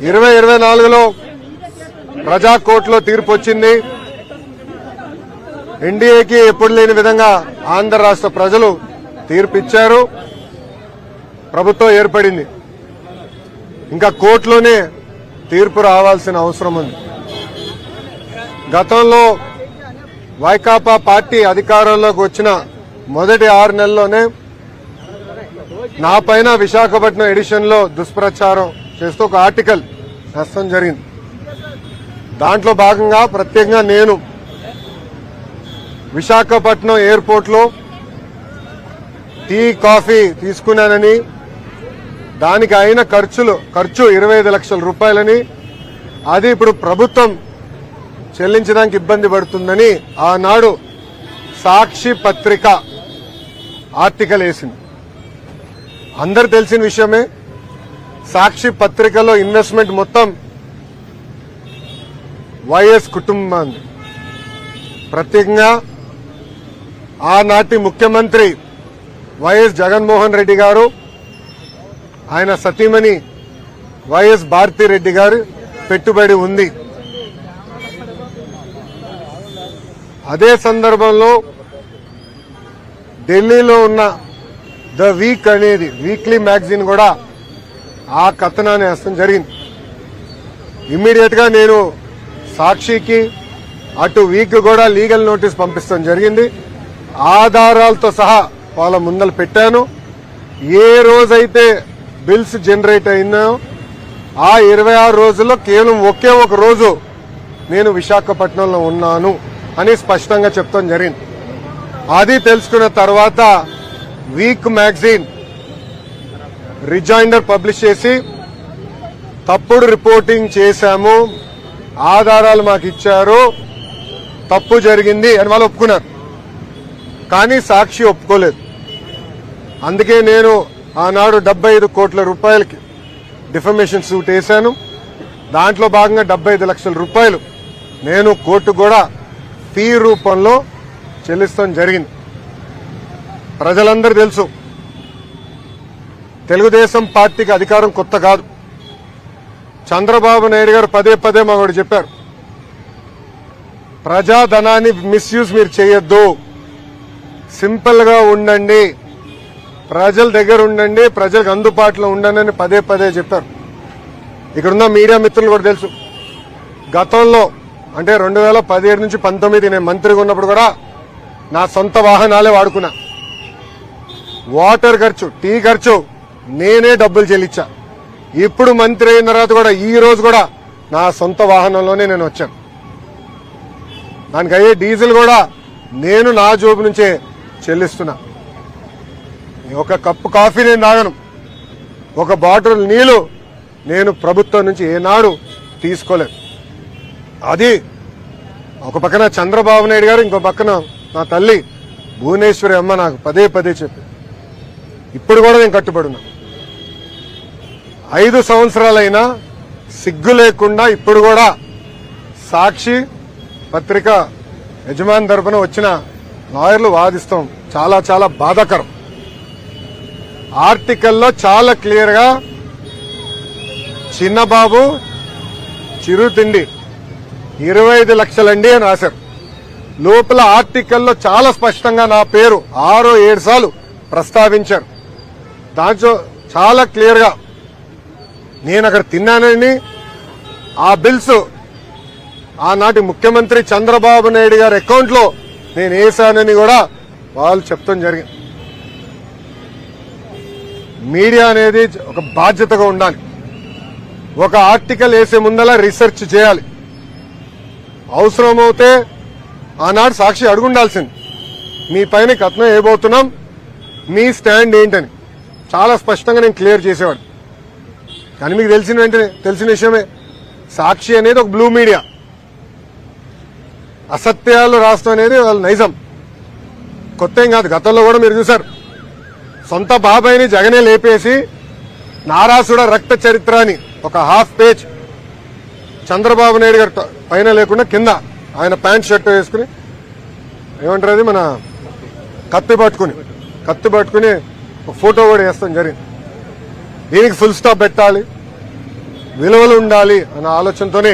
2024లో ప్రజా కోర్టులో తీర్పు వచ్చింది. ఎన్డీఏకి ఎప్పుడు లేని విధంగా ఆంధ్ర రాష్ట్ర ప్రజలు తీర్పు ఇచ్చారు. ప్రభుత్వం ఏర్పడింది. ఇంకా కోర్టులోనే తీర్పు రావాల్సిన అవసరం ఉంది. గతంలో వైకాపా పార్టీ అధికారంలోకి వచ్చిన మొదటి 6 నెలల్లోనే నా పైన విశాఖపట్నం ఎడిషన్ లో దుష్ప్రచారం చేస్తూ ఒక ఆర్టికల్ రాయడం జరిగింది. దాంట్లో భాగంగా ప్రత్యేకంగా నేను విశాఖపట్నం ఎయిర్పోర్ట్ లో టీ కాఫీ తీసుకున్నానని, దానికి అయిన ఖర్చు 25 లక్షల రూపాయలని, అది ఇప్పుడు ప్రభుత్వం చెల్లించడానికి ఇబ్బంది పడుతుందని ఆనాడు సాక్షి పత్రిక ఆర్టికల్ వేసింది. అందరు తెలిసిన విషయమే. సాక్షి పత్రికలో ఇన్వెస్ట్మెంట్ మొత్తం వైఎస్ కుటుంబాన్ని, ప్రత్యేకంగా ఆనాటి ముఖ్యమంత్రి వైఎస్ జగన్మోహన్ రెడ్డి గారు, ఆయన సతీమణి వైఎస్ భారతిరెడ్డి గారు పెట్టుబడి ఉంది. అదే సందర్భంలో ఢిల్లీలో ఉన్న ద వీక్ అనేది వీక్లీ మ్యాగజైన్ కూడా ఆ కథనాన్ని వేయడం జరిగింది. ఇమ్మీడియట్ గా నేను సాక్షికి అటు వీక్ కూడా లీగల్ నోటీస్ పంపిస్తాం జరిగింది. ఆధారాలతో సహా వాళ్ళ ముందర పెట్టాను. ఏ రోజైతే బిల్స్ జనరేట్ అయినాయో ఆ 26 రోజుల్లో కేవలం ఒకే ఒక రోజు నేను విశాఖపట్నంలో ఉన్నాను అని స్పష్టంగా చెప్తాం జరిగింది. అది తెలుసుకున్న తర్వాత వీక్ మ్యాగజైన్ రిజైండర్ పబ్లిష్ చేసి తప్పుడు రిపోర్టింగ్ చేశాము, ఆధారాలు మాకు ఇచ్చారు, తప్పు జరిగింది అని వాళ్ళు ఒప్పుకున్నారు. కానీ సాక్షి ఒప్పుకోలేదు. అందుకే నేను ఆనాడు 75 కోట్ల రూపాయలకి డిఫమేషన్ సూట్ వేశాను. దాంట్లో భాగంగా 75 లక్షల రూపాయలు నేను కోర్టు కూడా ఫీ రూపంలో చెల్లిస్తాం జరిగింది. ప్రజలందరూ తెలుసు, తెలుగుదేశం పార్టీకి అధికారం కొత్త కాదు. చంద్రబాబు నాయుడు గారు పదే పదే మాకు చెప్పారు, ప్రజాధనాన్ని మిస్యూజ్ మీరు చేయొద్దు, సింపుల్ గా ఉండండి, ప్రజల దగ్గర ఉండండి, ప్రజలకు అందుబాటులో ఉండండి అని పదే పదే చెప్పారు. ఇక్కడున్న మీడియా మిత్రులు కూడా తెలుసు, గతంలో అంటే 2017 నుంచి 19 నేను మంత్రిగా ఉన్నప్పుడు కూడా నా సొంత వాహనాలే వాడుకున్నా. వాటర్ ఖర్చు, టీ ఖర్చు నేనే డబ్బులు చెల్లించా. ఇప్పుడు మంత్రి అయిన తర్వాత కూడా ఈ రోజు కూడా నా సొంత వాహనంలోనే నేను వచ్చాను. దానికి అయ్యే డీజిల్ కూడా నేను నా జోబు నుంచే చెల్లిస్తున్నా. ఒక కప్పు కాఫీ నేను తాగను, ఒక బాటిల్ నీళ్లు నేను ప్రభుత్వం నుంచి ఏనాడు తీసుకోలేదు. అది ఒక పక్కన చంద్రబాబు నాయుడు గారు, ఇంకో పక్కన నా తల్లి భువనేశ్వరి అమ్మ నాకు పదే పదే చెప్పి ఇప్పుడు కూడా నేను కట్టుబడి ఉన్నా. 5 సంవత్సరాలైనా సిగ్గు లేకుండా ఇప్పుడు కూడా సాక్షి పత్రిక యజమాని తరపున వచ్చిన లాయర్లు వాదిస్తాం. చాలా చాలా బాధాకరం. ఆర్టికల్లో చాలా క్లియర్ గా చిన్నబాబు చిరు తిండి 25 లక్షలండి అని రాశారు. లోపల ఆర్టికల్లో చాలా స్పష్టంగా నా పేరు 6-7 సార్లు ప్రస్తావించారు. దాంట్లో చాలా క్లియర్ గా నేను అక్కడ తిన్నానని, ఆ బిల్స్ ఆనాటి ముఖ్యమంత్రి చంద్రబాబు నాయుడు గారి అకౌంట్ లో నేను వేశానని కూడా వాళ్ళు చెప్తాం జరిగింది. మీడియా అనేది ఒక బాధ్యతగా ఉండాలి. ఒక ఆర్టికల్ వేసే ముందల రీసెర్చ్ చేయాలి. అవసరమైతే ఆనాడు సాక్షి అడుగుండాల్సింది, మీ పైన కథనం వేయబోతున్నాం, మీ స్టాండ్ ఏంటని చాలా స్పష్టంగా నేను క్లియర్ చేసేవాడు. కానీ మీకు తెలిసిన విషయమే, సాక్షి అనేది ఒక బ్లూ మీడియా. అసత్యాలు రాష్ట్రం అనేది వాళ్ళ నైజం, కొత్త ఏం కాదు. గతంలో కూడా మీరు చూశారు, సొంత బాబాయిని జగనే లేపేసి నారాసుడ రక్త చరిత్ర అని ఒక హాఫ్ పేజ్ చంద్రబాబు నాయుడు గారు పైన లేకుండా కింద ఆయన ప్యాంట్ షర్ట్ వేసుకుని ఏమంటారు అది మన కత్తి పట్టుకుని ఒక ఫోటో కూడా వేస్తాం జరిగింది. దీనికి ఫుల్ స్టాప్ పెట్టాలి. విలువలు ఉండాలి అన్న ఆలోచనతోనే